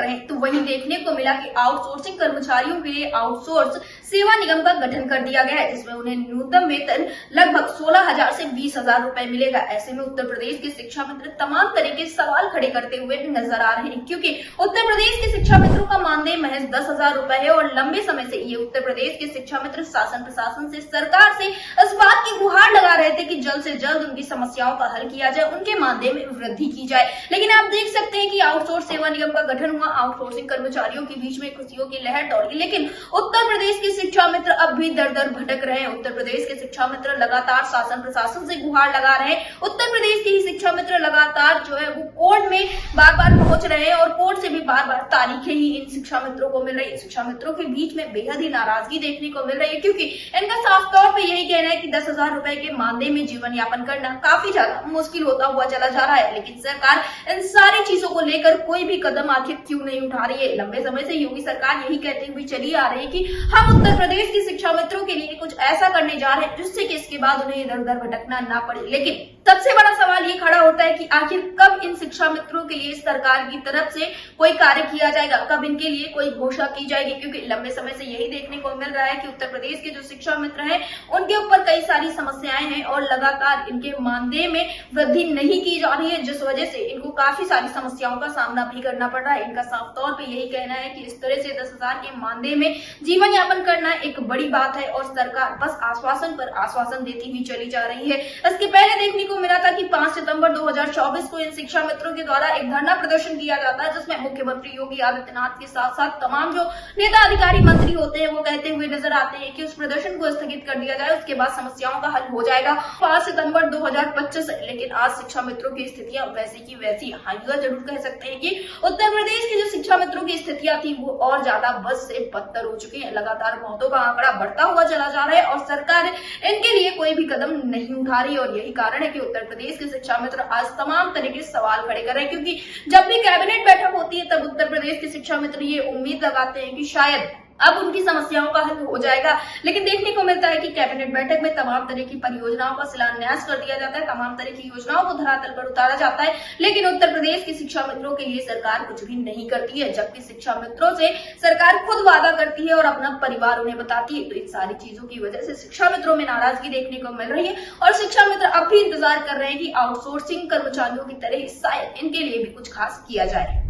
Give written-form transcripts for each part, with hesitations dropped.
रहे हैं। तो वहीं देखने को मिला कि आउटसोर्सिंग कर्मचारियों के लिए आउटसोर्स सेवा निगम का गठन कर दिया गया है, जिसमें उन्हें न्यूनतम वेतन लगभग 16,000 से 20,000 रुपए मिलेगा। ऐसे में उत्तर प्रदेश के शिक्षा मित्र तमाम तरह के सवाल खड़े करते हुए नजर आ रहे हैं, क्योंकि उत्तर प्रदेश के शिक्षा मित्रों का मानदेय महज 10,000 रुपए है और लंबे समय से ये उत्तर प्रदेश के शिक्षा मित्र शासन प्रशासन से, सरकार से इस बात की गुहार लगा रहे थे कि जल्द से जल्द उनकी समस्याओं का हल किया जाए, उनके मानदेय में वृद्धि की जाए। लेकिन आप देख सकते हैं कि आउटसोर्स सेवा निगम का गठन हुआ, आउटसोर्सिंग कर्मचारियों के बीच में खुशियों की लहर दौड़ी, लेकिन उत्तर प्रदेश के शिक्षा मित्र अब भी दर दर भटक रहे हैं। उत्तर प्रदेश के शिक्षा मित्र लगातार शासन प्रशासन से गुहार लगा रहे हैं। उत्तर प्रदेश के ही शिक्षा मित्र लगातार जो है वो कोर्ट में बार बार पहुंच रहे हैं और कोर्ट से भी बार बार तारीखें ही इन शिक्षा मित्रों को मिल रही है। शिक्षा मित्रों के बीच में बेहद ही नाराजगी देखने को मिल रही है, क्योंकि इनका साफ तौर पर यही कहना है कि 10,000 रुपए के मानदेय में जीवन यापन करना काफी ज्यादा मुश्किल होता हुआ चला जा रहा है। लेकिन सरकार इन सारी चीजों को लेकर कोई भी कदम आखिर क्यों नहीं उठा रही है? लंबे समय से योगी सरकार यही कहते हुए चली आ रही है कि हम उत्तर प्रदेश के शिक्षा मित्रों के लिए कुछ ऐसा करने जा रहे हैं जिससे कि इसके बाद उन्हें इधर उधर भटकना ना पड़े। लेकिन सबसे बड़ा सवाल ये खड़ा होता है कि आखिर कब इन शिक्षा मित्रों के लिए सरकार की तरफ से कोई कार्य किया जाएगा, कब इनके लिए कोई घोषणा की जाएगी? क्योंकि लंबे समय से यही देखने को मिल रहा है कि उत्तर प्रदेश के जो शिक्षा मित्र हैं उनके ऊपर कई सारी समस्याएं हैं और लगातार इनके मानदेय में वृद्धि नहीं की जा रही है, जिस वजह से इनको काफी सारी समस्याओं का सामना भी करना पड़ रहा है। इनका साफ तौर पर यही कहना है कि इस तरह से 10,000 के मानदेय में जीवन यापन करना एक बड़ी बात है और सरकार बस आश्वासन पर आश्वासन देती हुई चली जा रही है। इसके पहले देखने को मिला था कि 5 सितंबर 2024 को इन शिक्षा मित्रों के द्वारा एक धरना प्रदर्शन किया जाता है, जिसमें मुख्यमंत्री योगी आदित्यनाथ के साथ साथ तमाम जो नेता अधिकारी मंत्री होते हैं वो कहते हुए नजर आते हैं कि उस प्रदर्शन को स्थगित कर दिया जाए, उसके बाद समस्याओं का हल हो जाएगा 5 सितंबर 2025। लेकिन आज शिक्षा मित्रों की स्थितियां वैसी की वैसी, हाँ यह जरूर कह सकते हैं कि उत्तर प्रदेश की जो शिक्षा मित्रों की स्थितियां थी वो और ज्यादा बद से बदतर हो चुकी है। लगातार मौतों का आंकड़ा बढ़ता हुआ चला जा रहा है और सरकार इनके लिए कोई भी कदम नहीं उठा रही और यही कारण है कि उत्तर प्रदेश के शिक्षा मित्र आज तमाम तरह के सवाल खड़े कर रहे हैं। क्योंकि जब भी कैबिनेट बैठक होती है तब उत्तर प्रदेश के शिक्षा मित्र ये उम्मीद लगाते हैं कि शायद अब उनकी समस्याओं का हल हो जाएगा, लेकिन देखने को मिलता है कि कैबिनेट बैठक में तमाम तरह की परियोजनाओं का शिलान्यास कर दिया जाता है, तमाम तरह की योजनाओं को धरातल पर उतारा जाता है, लेकिन उत्तर प्रदेश के शिक्षा मित्रों के लिए सरकार कुछ भी नहीं करती है। जबकि शिक्षा मित्रों से सरकार खुद वादा करती है और अपना परिवार उन्हें बताती है। तो इन सारी चीजों की वजह से शिक्षा मित्रों में नाराजगी देखने को मिल रही है और शिक्षा मित्र अब भी इंतजार कर रहे हैं कि आउटसोर्सिंग कर्मचारियों की तरह शायद इनके लिए भी कुछ खास किया जाए।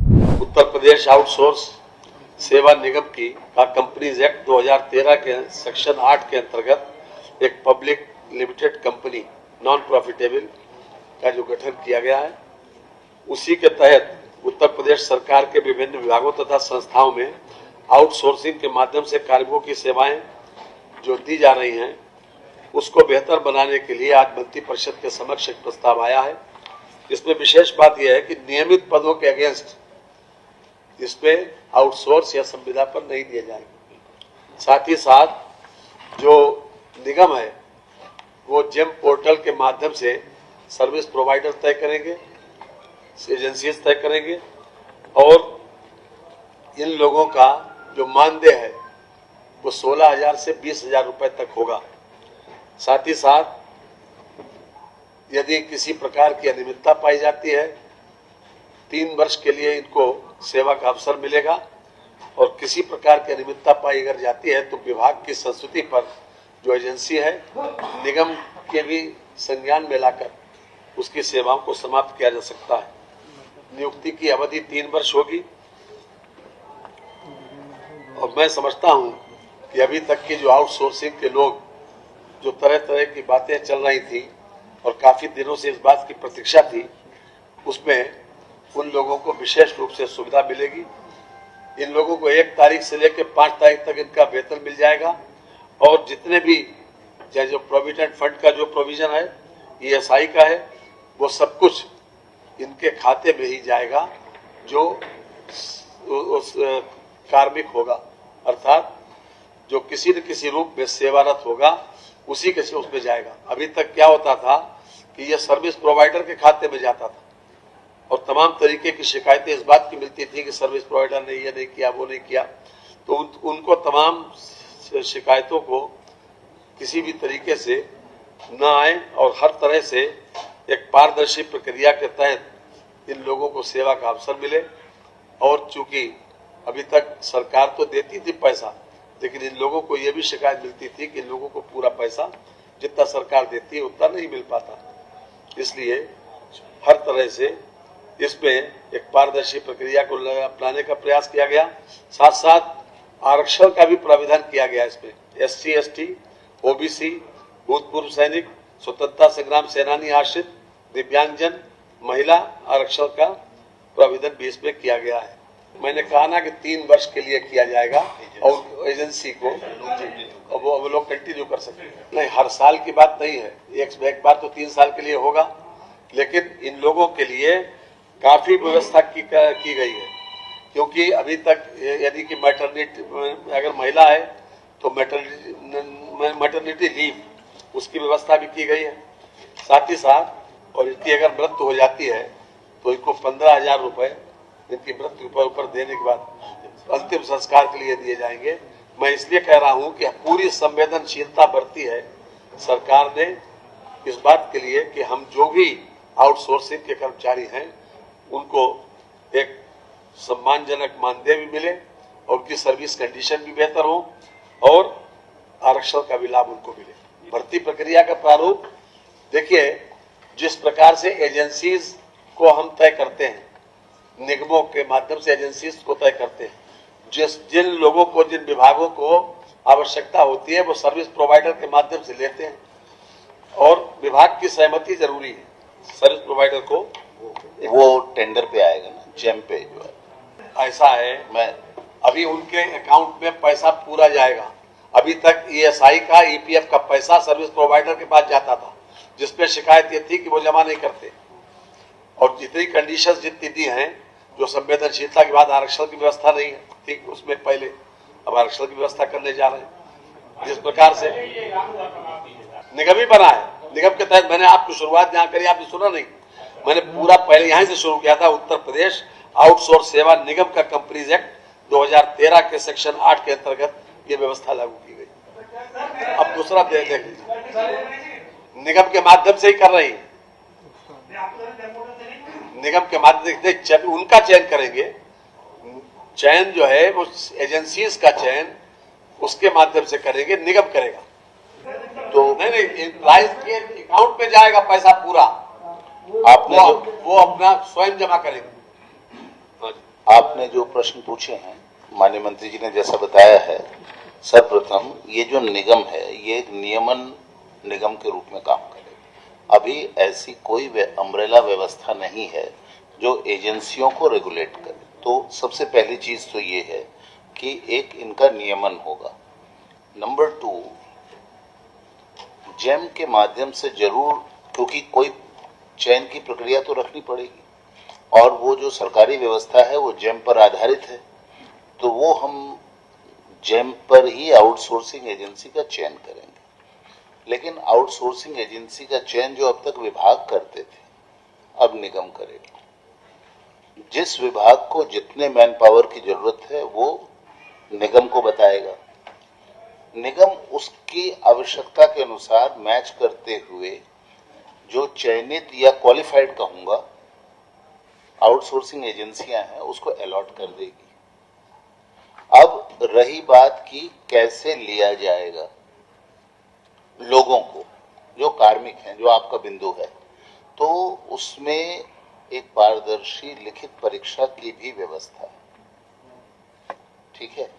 उत्तर प्रदेश आउटसोर्स सेवा निगम की कंपनीज एक्ट 2013 के सेक्शन 8 के अंतर्गत एक public limited company non profitable का जो गठन किया गया है, उसी के तहत उत्तर प्रदेश सरकार के विभिन्न विभागों तथा संस्थाओं में आउटसोर्सिंग के माध्यम से कार्मिकों की सेवाएं जो दी जा रही हैं उसको बेहतर बनाने के लिए आज मंत्री परिषद के समक्ष एक प्रस्ताव आया है। इसमें विशेष बात यह है कि नियमित पदों के अगेंस्ट इसमें आउटसोर्स या संविदा पर नहीं दिया जाएगा। साथ ही साथ जो निगम है वो जेम पोर्टल के माध्यम से सर्विस प्रोवाइडर तय करेंगे, एजेंसीज तय करेंगे और इन लोगों का जो मानदेय है वो 16,000 से 20,000 रुपए तक होगा। साथ ही साथ यदि किसी प्रकार की अनियमितता पाई जाती है 3 वर्ष के लिए इनको सेवा का अवसर मिलेगा और किसी प्रकार की अनियमितता पाई अगर जाती है तो विभाग की संस्तुति पर जो एजेंसी है निगम के भी संज्ञान में लाकर उसकी सेवाओं को समाप्त किया जा सकता है। नियुक्ति की अवधि 3 वर्ष होगी और मैं समझता हूं कि अभी तक की जो आउटसोर्सिंग के लोग जो तरह तरह की बातें चल रही थी और काफी दिनों से इस बात की प्रतीक्षा थी, उसमें उन लोगों को विशेष रूप से सुविधा मिलेगी। इन लोगों को 1 तारीख से लेकर 5 तारीख तक इनका वेतन मिल जाएगा और जितने भी चाहे जो प्रोविडेंट फंड का जो प्रोविजन है, ESI का है, वो सब कुछ इनके खाते में ही जाएगा जो उस कार्मिक होगा, अर्थात जो किसी न किसी रूप में सेवारत होगा उसी के उसमें जाएगा। अभी तक क्या होता था कि यह सर्विस प्रोवाइडर के खाते में जाता था और तमाम तरीके की शिकायतें इस बात की मिलती थी कि सर्विस प्रोवाइडर ने ये नहीं किया, वो नहीं किया। तो उनको तमाम शिकायतों को किसी भी तरीके से न आए और हर तरह से एक पारदर्शी प्रक्रिया के तहत इन लोगों को सेवा का अवसर मिले। और चूंकि अभी तक सरकार तो देती थी पैसा, लेकिन इन लोगों को ये भी शिकायत मिलती थी कि इन लोगों को पूरा पैसा जितना सरकार देती है उतना नहीं मिल पाता। इसलिए हर तरह से इसमें एक पारदर्शी प्रक्रिया को अपनाने का प्रयास किया गया। साथ साथ आरक्षण का भी प्राविधान किया गया। इसमें SC, ST, OBC, भूतपूर्व सैनिक, स्वतंत्रता संग्राम सेनानी आश्रित, दिव्यांगजन, महिला आरक्षण का प्राविधान भी इसमें किया गया है। मैंने कहा ना कि 3 वर्ष के लिए किया जाएगा और एजेंसी को वो लोग कंटिन्यू कर सकते हैं। नहीं, हर साल की बात नहीं है, एक बार तो 3 साल के लिए होगा, लेकिन इन लोगों के लिए काफी व्यवस्था की गई है। क्योंकि अभी तक यदि कि मैटरनिटी अगर महिला है तो मैटरनिटी लीव उसकी व्यवस्था भी की गई है। साथ ही साथ और इनकी अगर मृत्यु हो जाती है तो इनको 15,000 रुपए इनकी मृत्यु पर ऊपर देने के बाद अंतिम संस्कार के लिए दिए जाएंगे। मैं इसलिए कह रहा हूं कि पूरी संवेदनशीलता बरती है सरकार ने इस बात के लिए कि हम जो भी आउटसोर्सिंग के कर्मचारी हैं उनको एक सम्मानजनक मानदेय भी मिले और उनकी सर्विस कंडीशन भी बेहतर हो और आरक्षण का भी लाभ उनको मिले। भर्ती प्रक्रिया का प्रारूप देखिए, जिस प्रकार से एजेंसीज को हम तय करते हैं, निगमों के माध्यम से एजेंसीज को तय करते हैं, जिन लोगों को जिन विभागों को आवश्यकता होती है वो सर्विस प्रोवाइडर के माध्यम से लेते हैं और विभाग की सहमति जरूरी है। सर्विस प्रोवाइडर को वो टेंडर पे आएगा ना, जेम पे जो है ऐसा है। मैं अभी उनके अकाउंट में पैसा पूरा जाएगा। अभी तक ESI का EPF का पैसा सर्विस प्रोवाइडर के पास जाता था, जिसपे शिकायत ये थी कि वो जमा नहीं करते और जितनी कंडीशंस जितनी दी हैं, जो संवेदनशीलता के बाद आरक्षण की व्यवस्था नहीं थी उसमें पहले, अब आरक्षण की व्यवस्था करने जा रहे हैं। जिस प्रकार से निगम ही बना है, निगम के तहत मैंने आपको शुरुआत जहाँ करी आपने सुना नहीं, मैंने पूरा पहले यहीं से शुरू किया था। उत्तर प्रदेश आउटसोर्स सेवा निगम का कंपनीज एक्ट 2013 के सेक्शन 8 के अंतर्गत ये व्यवस्था लागू की गई। अब दूसरा देख लीजिए, निगम के माध्यम से ही कर रही है, निगम के माध्यम से उनका चयन करेंगे। चयन जो है वो एजेंसीज का चयन उसके माध्यम से करेंगे, निगम करेगा। तो नहीं एम्प्लॉइज के अकाउंट में जाएगा पैसा पूरा, आपने वो अपना स्वयं जमा करेंगे। आपने जो प्रश्न पूछे हैं, माननीय मंत्री जी ने जैसा बताया है, सर्वप्रथम ये जो निगम है ये एक नियमन निगम के रूप में काम करेगा। अभी ऐसी कोई अम्ब्रेला व्यवस्था नहीं है जो एजेंसियों को रेगुलेट करे। तो सबसे पहली चीज तो ये है कि एक इनका नियमन होगा। नंबर 2, जेम के माध्यम से जरूर, क्योंकि कोई चयन की प्रक्रिया तो रखनी पड़ेगी और वो जो सरकारी व्यवस्था है वो जेम पर आधारित है, तो वो हम जेम पर ही आउटसोर्सिंग एजेंसी का चयन करेंगे। लेकिन आउटसोर्सिंग एजेंसी का चयन जो अब तक विभाग करते थे, अब निगम करेगा। जिस विभाग को जितने मैन पावर की जरूरत है वो निगम को बताएगा। निगम उसकी आवश्यकता के अनुसार मैच करते हुए जो चयनित या क्वालिफाइड कहूंगा आउटसोर्सिंग एजेंसियां हैं उसको अलॉट कर देगी। अब रही बात कि कैसे लिया जाएगा लोगों को, जो कार्मिक हैं, जो आपका बिंदु है, तो उसमें एक पारदर्शी लिखित परीक्षा की भी व्यवस्था है, ठीक है,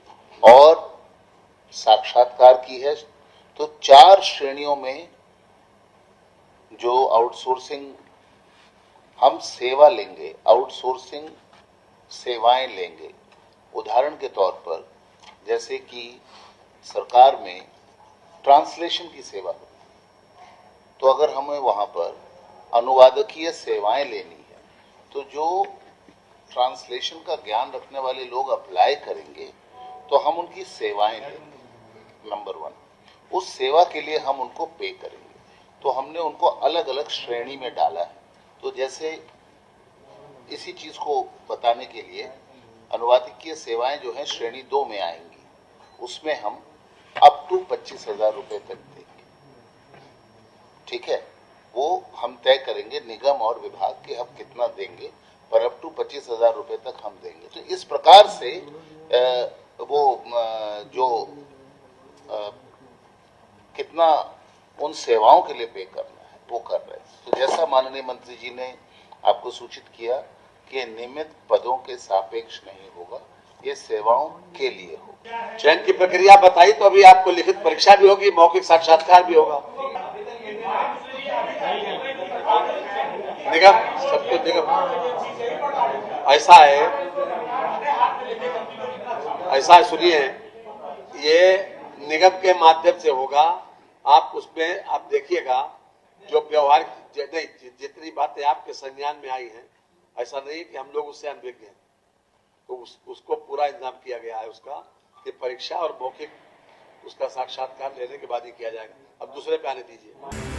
और साक्षात्कार की है। तो 4 श्रेणियों में जो आउटसोर्सिंग हम सेवा लेंगे, आउटसोर्सिंग सेवाएं लेंगे। उदाहरण के तौर पर जैसे कि सरकार में ट्रांसलेशन की सेवा हो, तो अगर हमें वहां पर अनुवादकीय सेवाएं लेनी है तो जो ट्रांसलेशन का ज्ञान रखने वाले लोग अप्लाई करेंगे तो हम उनकी सेवाएं लेंगे। नंबर 1, उस सेवा के लिए हम उनको पे करेंगे, तो हमने उनको अलग अलग श्रेणी में डाला है। तो जैसे इसी चीज को बताने के लिए अनुवादकीय सेवाएं जो हैं श्रेणी 2 में आएंगी, उसमें हम अप टू 25,000 रुपए तक देंगे, ठीक है। वो हम तय करेंगे निगम और विभाग के हम कितना देंगे, पर अप टू 25,000 रुपए तक हम देंगे। तो इस प्रकार से कितना उन सेवाओं के लिए पे करना है वो कर रहे हैं। तो जैसा माननीय मंत्री जी ने आपको सूचित किया कि नियमित पदों के सापेक्ष नहीं होगा, ये सेवाओं के लिए होगा। चयन की प्रक्रिया बताई तो अभी आपको लिखित परीक्षा भी होगी, मौखिक साक्षात्कार भी होगा। निगम सब कुछ निगम ऐसा है, सुनिए, ये निगम के माध्यम से होगा। आप उसमें आप देखिएगा जो व्यवहार नहीं, जितनी बातें आपके संज्ञान में आई हैं, ऐसा नहीं कि हम लोग उससे अनभिज्ञ हैं। तो उसको पूरा इंतजाम किया गया है उसका कि परीक्षा और मौखिक उसका साक्षात्कार लेने के बाद ही किया जाएगा। अब दूसरे पे आने दीजिए।